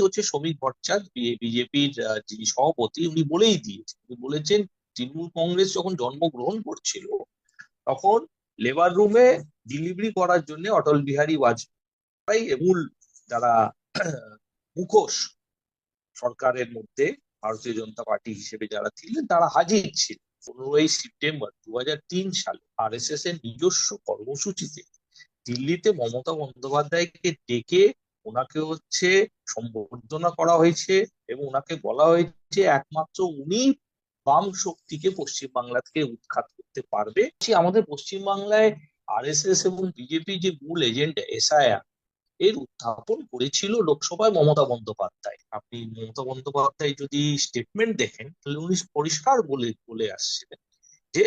হচ্ছে শ্রমিক ভট্টাচার্য, বিজেপির যিনি সভাপতি, উনি বলেই দিয়েছেন। উনি বলেছেন তৃণমূল কংগ্রেস যখন জন্মগ্রহণ করছিল তখন লেবার রুমে ডেলিভারি করার জন্য অটল বিহারী বাজপেয়ী মূল যারা মুখোশ সরকারের মধ্যে ভারতীয় জনতা পার্টি হিসেবে যারা ছিলেন তারা হাজির ছিল। 15ই সেপ্টেম্বর 2003 সালে আরএসএস এর নিজস্ব কর্মসূচিতে দিল্লিতে মমতা বন্দ্যোপাধ্যায়কে ডেকে ওনাকে হচ্ছে সম্বর্ধনা করা হয়েছে এবং ওনাকে বলা হয়েছে একমাত্র উনি বাম শক্তিকে পশ্চিমবাংলা থেকে উৎখাত করতে পারবে। আমাদের পশ্চিমবাংলায় আরএসএস এবং বিজেপি যে মূল এজেন্ডা এসআইআর এর উত্থাপন করেছিল লোকসভায় মমতা বন্দ্যোপাধ্যায়। আপনি মমতা বন্দ্যোপাধ্যায় যদি স্টেটমেন্ট দেখেন তাহলে উনি পরিষ্কার বলে বলে আসছিলেন যে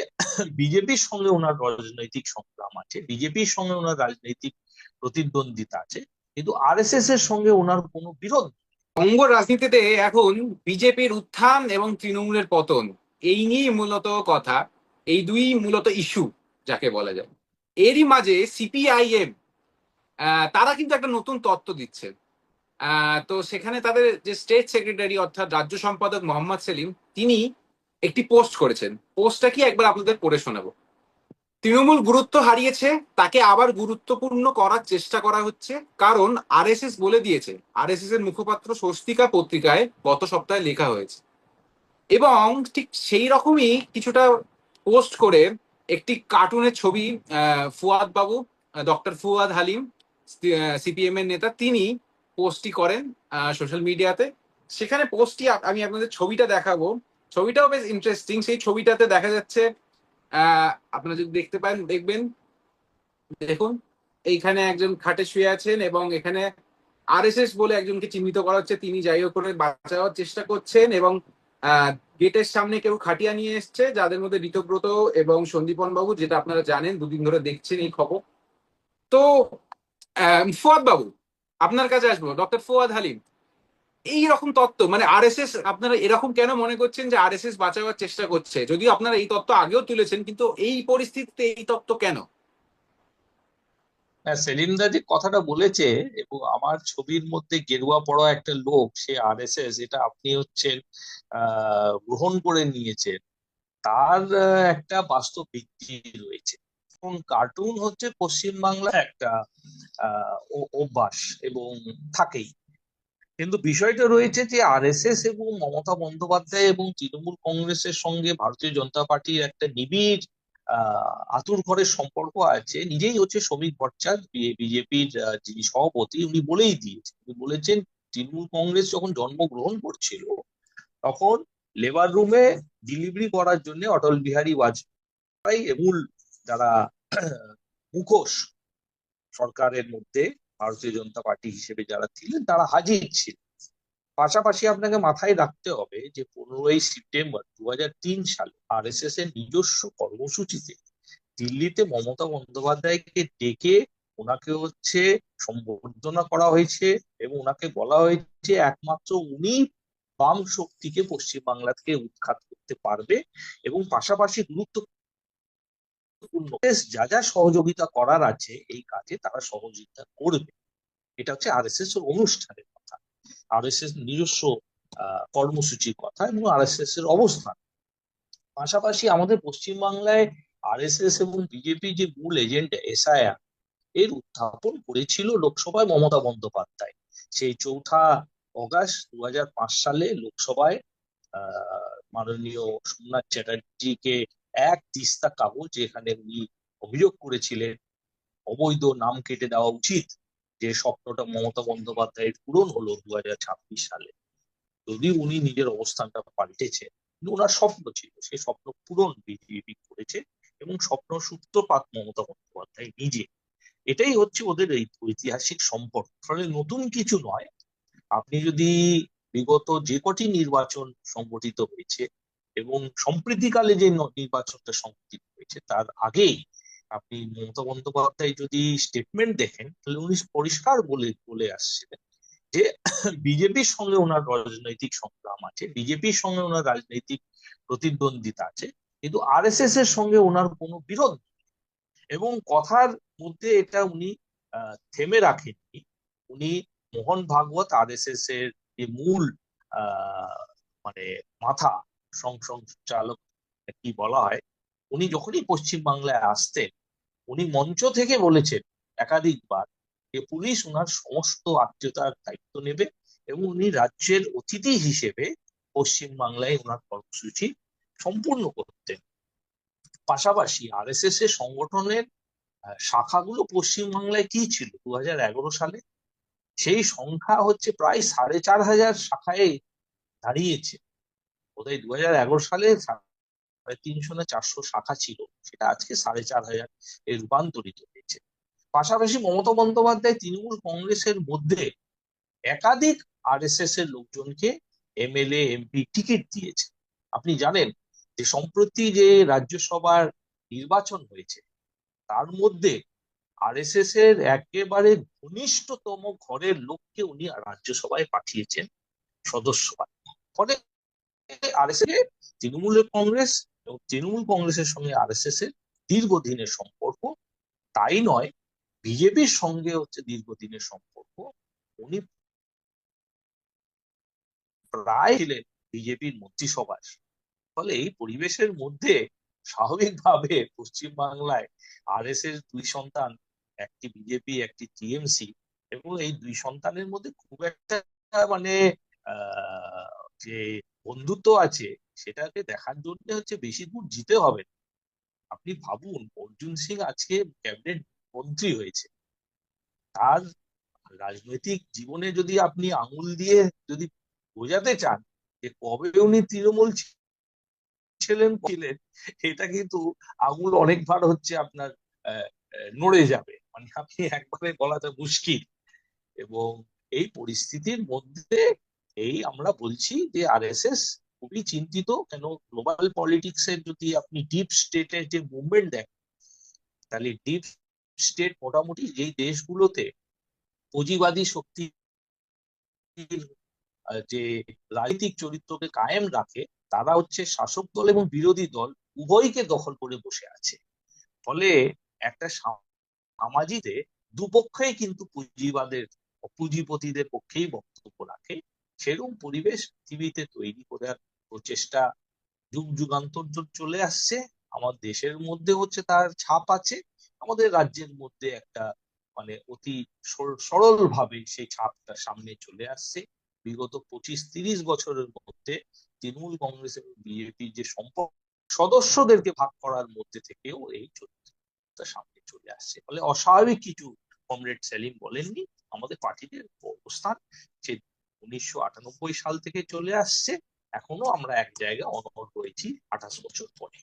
বিজেপির সঙ্গে ওনার রাজনৈতিক সংগ্রাম আছে, বিজেপির সঙ্গে ওনার রাজনৈতিক প্রতিদ্বন্দ্বিতা আছে, কিন্তু আরএসএস এর সঙ্গে ওনার কোনো বিরোধ নেই। বঙ্গ রাজনীতিতে এখন বিজেপির উত্থান এবং তৃণমূলের পতন, এই নিয়েই মূলত কথা। এই দুই মূলত ইস্যু যাকে বলা যায়। এরই মাঝে সিপিআইএম তারা কিন্তু একটা নতুন তত্ত্ব দিচ্ছে। তো সেখানে তাদের যে স্টেট সেক্রেটারি অর্থাৎ রাজ্য সম্পাদক মোহাম্মদ সেলিম, তিনি একটি পোস্ট করেছেন। পোস্টটা কি একবার আপনাদের পড়ে শোনাবো। তৃণমূল গুরুত্ব হারিয়েছে, তাকে আবার গুরুত্বপূর্ণ করার চেষ্টা করা হচ্ছে, কারণ আরএসএস বলে দিয়েছে। আরএসএস এর মুখপাত্র স্বস্তিকা পত্রিকায় গত সপ্তাহে লেখা হয়েছে এবং ঠিক সেই রকমই কিছুটা পোস্ট করে একটি কার্টুনের ছবি ফুয়াদ বাবু, ডক্টর ফুয়াদ হালিম, সিপিএম এর নেতা, তিনি পোস্টটি করেন সোশ্যাল মিডিয়াতে। সেখানে পোস্টটি আমি আপনাদের ছবিটা দেখাবো। ছবিটাও বেশ ইন্টারেস্টিং। সেই ছবিটাতে দেখা যাচ্ছে, আপনারা যদি দেখতে পান দেখবেন, দেখুন এইখানে একজন খাটে শুয়ে আছেন এবং এখানে আরএসএস বলে একজনকে চিহ্নিত করা হচ্ছে। তিনি যাই হোক করে বাঁচাবার চেষ্টা করছেন এবং গেটের সামনে কেউ খাটিয়া নিয়ে এসছে, যাদের মধ্যে ঋতব্রত এবং সন্দীপন বাবু, যেটা আপনারা জানেন, দুদিন ধরে দেখছেন এই খবর। তো ফুয়াদ বাবু, আপনার কাছে আসবো। ডক্টর ফুয়াদ হালিম, এই রকম তত্ত্ব মানে আরএসএস, আপনারা এরকম কেন মনে করছেন যে আরএসএস বাঁচাবার চেষ্টা করছে? যদিও আপনারা এই তত্ত্ব আগেও তুলেছেন, কিন্তু এই পরিস্থিতিতে এই তত্ত্ব কেন? হ্যাঁ, সেলিমদা যে কথাটা বলেছে এবং আমার ছবির মধ্যে গেরুয়া পড়া একটা লোক সে আরএসএস, এটা আপনি হচ্ছেন গ্রহণ করে নিয়েছেন, তার একটা বাস্তব ভিত্তি রয়েছে। এখন কার্টুন হচ্ছে পশ্চিমবাংলা একটা অভ্যাস এবং থাকেই, কিন্তু বিষয়টা রয়েছে যে আরএসএস এবং মমতা বন্দ্যোপাধ্যায় এবং তৃণমূল কংগ্রেসের সঙ্গে ভারতীয় জনতা পার্টির একটা নিবিড় আতুর ঘরের সম্পর্ক আছে। নিজেই হচ্ছে শ্রমিক ভট্টাচার্য, বিজেপির যিনি সভাপতি, উনি বলেই দিয়েছেন। উনি বলেছেন তৃণমূল কংগ্রেস যখন জন্মগ্রহণ করছিল তখন লেবার রুমে ডেলিভারি করার জন্য অটল বিহারী বাজপেয়ী মূল যারা মুখোশ সরকারের মধ্যে ভারতীয় জনতা পার্টি হিসেবে যারা ছিলেন তারা হাজির ছিল। পাশাপাশি আপনাকে মাথায় রাখতে হবে যে 15ই সেপ্টেম্বর 2003 সালে আরএসএস এর নিজস্ব কর্মসূচিতে দিল্লিতে মমতা বন্দ্যোপাধ্যায়কে ডেকে ওনাকে হচ্ছে সম্বর্ধনা করা হয়েছে এবং ওনাকে বলা হয়েছে একমাত্র উনি বাম শক্তিকে পশ্চিমবাংলা থেকে উৎখাত করতে পারবে এবং পাশাপাশি গুরুত্বপূর্ণ যা যা সহযোগিতা করার আছে এই কাজে তারা সহযোগিতা করবে। এটা হচ্ছে আরএসএস এর অনুষ্ঠানের কথা, আরএসএস নিজস্ব কর্মসূচির কথা এবং আরএসএস এর অবস্থান। পাশাপাশি আমাদের পশ্চিমবাংলায় আরএসএস এবং বিজেপি যে মূল এজেন্ডা এসআইআর এর উত্থাপন করেছিল লোকসভায় মমতা বন্দ্যোপাধ্যায়। সেই 4 আগস্ট 2005 সালে লোকসভায় মাননীয় সোমনাথ চ্যাটার্জিকে এক তিস্তা কাগজ, যেখানে উনি অভিযোগ করেছিলেন অবৈধ নাম কেটে দেওয়া উচিত, যে স্বপ্নটা মমতা বন্দ্যোপাধ্যায়ের পূরণ হলো 2026 সালে। যদি উনি নিজের অবস্থানটা পাল্টেছে, কিন্তু ওনার স্বপ্ন ছিল, সেই স্বপ্ন পূরণ বিজেপি করেছে এবং স্বপ্ন সূত্রপাত মমতা বন্দ্যোপাধ্যায় নিজে। এটাই হচ্ছে ওদের এই ঐতিহাসিক সম্পর্ক, ফলে নতুন কিছু নয়। আপনি যদি বিগত যে কটি নির্বাচন সংগঠিত হয়েছে এবং সম্প্রীতিকালে যে নির্বাচনটা সংগঠিত হয়েছে তার আগেই আপনি মমতা বন্দ্যোপাধ্যায় যদি স্টেটমেন্ট দেখেন তাহলে উনি পরিষ্কার বলে বলে আসছিলেন যে বিজেপির সঙ্গে ওনার রাজনৈতিক সংগ্রাম আছে, বিজেপির সঙ্গে ওনার রাজনৈতিক প্রতিদ্বন্দ্বিতা আছে, কিন্তু আরএসএস এর সঙ্গে ওনার কোনো বিরোধ নেই। এবং কথার মধ্যে এটা উনি থেমে রাখেননি। উনি মোহন ভাগবত, আরএসএস এর যে মূল আহ মানে মাথা সংসঞ্চালক কি বলা হয়, উনি যখনই পশ্চিমবাংলায় আসতেন উনি মঞ্চ থেকে বলেছেন একাধিকবার যে পুলিশ ওনার সমস্ত আত্মীয়তার দায়িত্ব নেবে এবং উনি রাজ্যের অতিথি হিসেবে পশ্চিমবাংলায় ওনার কর্মসূচি সম্পূর্ণ করতেন। পাশাপাশি আরএসএস এর সংগঠনের শাখাগুলো পশ্চিমবাংলায় কি ছিল 2011 সালে, সেই সংখ্যা হচ্ছে প্রায় 4,500 শাখায় দাঁড়িয়েছে। বোধহয় 2011 সালে 350 না 400 শাখা ছিল, সেটা আজকে 4,500 এ রূপান্তরিত হয়েছে। পাশাপাশি মমতা বন্দ্যোপাধ্যায় তৃণমূল কংগ্রেসের মধ্যে একাধিক আরএসএস এর লোকজনকে এমএলএ এমপি টিকিট দিয়েছে। আপনি জানেন যে সম্প্রতি যে রাজ্যসভার নির্বাচন হয়েছে তার মধ্যে আরএসএস এর একেবারে ঘনিষ্ঠতম ঘরের লোককে উনি রাজ্যসভায় পাঠিয়েছেন সদস্য। ফলে আরএসএস এর তৃণমূলের কংগ্রেস এবং তৃণমূল কংগ্রেসের সঙ্গে আরএসএস এর দীর্ঘদিনের সম্পর্ক। তাই নয়, বিজেপির সঙ্গে হচ্ছে দীর্ঘদিনের সম্পর্ক। উনি প্রায় ছিলেন বিজেপির মন্ত্রিসভায়। ফলে এই পরিবেশের মধ্যে স্বাভাবিকভাবে পশ্চিমবাংলায় আরএসএস দুই সন্তান, একটি বিজেপি একটি টিএমসি, এবং এই দুই সন্তানের মধ্যে খুব একটা মানে যে বন্ধুত্ব আছে সেটাকে দেখার জন্য হচ্ছে বেশি দূর যেতে হবে না। আপনি ভাবুন অর্জুন সিং আজকে ক্যাবিনেট মন্ত্রী হয়েছে, তার রাজনৈতিক জীবনে যদি আপনি আঙুল দিয়ে যদি বোঝাতে চান যে কবে উনি তৃণমূল ছিলেন, এটা কিন্তু আঙুল অনেকবার হচ্ছে আপনার নড়ে যাবে, মানে আপনি একবারে বলাটা মুশকিল। এবং এই পরিস্থিতির মধ্যে এই আমরা বলছি যে আরএসএস খুবই চিন্তিত, কেন গ্লোবাল পলিটিক্স এর যদি আপনি ডিপ স্টেটের যে মুভমেন্ট দেখেন, তাহলে ডিপ স্টেট মোটামুটি যেই দেশগুলোতে পুঁজিবাদী শক্তির যে রাজনৈতিক চরিত্রকে কায়েম রাখে, তারা হচ্ছে শাসক দল এবং বিরোধী দল উভয়কে দখল করে বসে আছে। ফলে একটা সামাজিকে দুপক্ষেই কিন্তু পুঁজিপতিদের পক্ষেই বক্তব্য রাখে। সেরকম পরিবেশ পৃথিবীতে তৈরি করার প্রচেষ্টা যুগ যুগান্তর চলে আসছে। আমার দেশের মধ্যে হচ্ছে তার ছাপ আছে, আমাদের রাজ্যের মধ্যে একটা মানে অতি সরল ভাবে সেই ছাপটা সামনে চলে আসছে। বিগত 25-30 বছরের মধ্যে তৃণমূল কংগ্রেস এবং বিজেপির যে সম্পর্ক, সদস্যদেরকে ভাগ করার মধ্যে থেকেও এই চরিত্রটা সামনে চলে আসছে। ফলে অস্বাভাবিক কিছু কমরেড সেলিম বলেননি। আমাদের পার্টির অবস্থান যে 1998 সাল থেকে চলে আসছে, এখনো আমরা এক জায়গায় অনড় রয়েছি 28 বছর পরে।